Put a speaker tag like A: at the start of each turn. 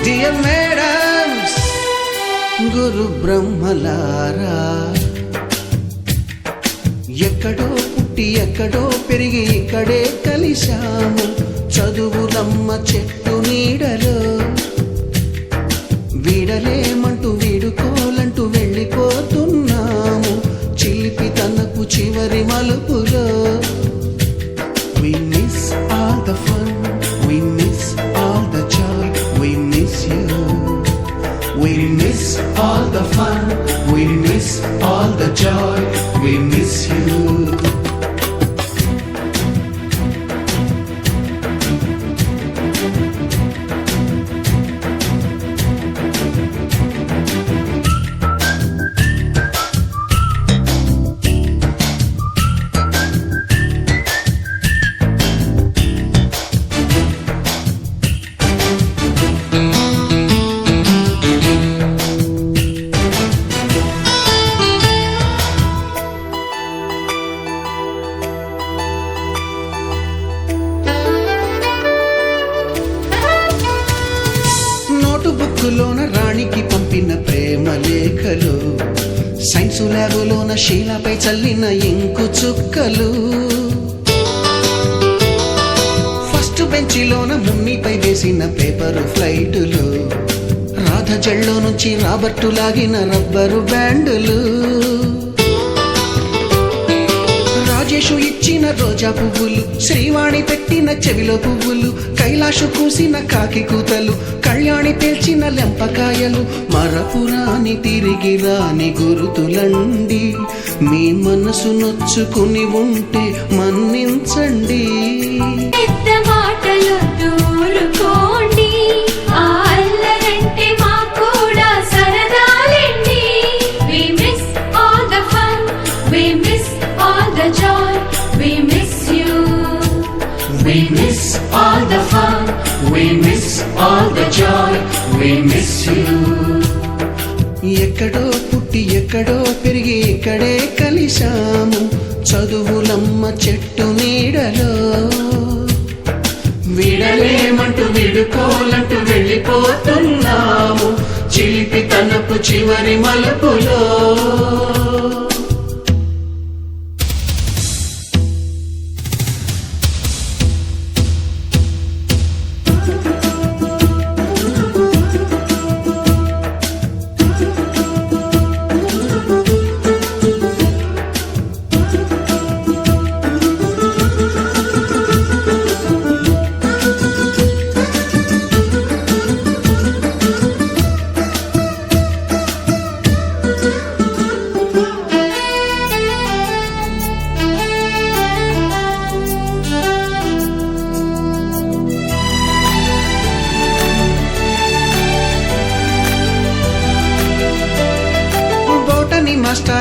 A: Dear madams, గురు బ్రహ్మలారా, ఎక్కడో పుట్టి ఎక్కడో పెరిగి ఇక్కడే కలిశాము చదువులమ్మ చెట్టు నీడలో. వీడలేమంటూ వీడుకోలంటూ వెళ్ళిపోతున్నాము చిలిపి తనకు చివరి మలుపులో. We miss all the fun, we miss all the joy, we miss you. We miss all the fun, we miss all the joy, we miss you. బుక్కులోన రాణికి పంపిన ప్రేమ లేఖలు, సైన్సు ల్యాబులోన శీలపై చల్లిన ఇంకు చుక్కలు, ఫస్ట్ బెంచిలోన మున్నిపై వేసిన పేపరు ఫ్లైటులు, రాధ జల్లో నుంచి రాబర్టు లాగిన rubber బ్యాండులు, Rajesh ఇచ్చిన రోజా పువ్వులు, శ్రీవాణి పెట్టిన చెవిలో పువ్వులు, కైలాషు కూసిన కాకి కూతలు, కళ్యాణి పేల్చిన లెంపకాయలు, మరపురాని తిరిగి రాని గురుతులండి. మీ మనసు నొచ్చుకుని ఉంటే మన్నించండి.
B: We miss all the fun, we miss all the joy, we miss you.
A: ఎక్కడో పుట్టి ఎక్కడో పెరిగి ఇక్కడే కలిశాము చదువులమ్మ చెట్టు నీడలో.
B: వీడలేమంటూ వీడుకోలంటూ వెళ్ళిపోతున్నాము చిలిపి తనపు చివరి మలుపులో.
A: మాస్టర్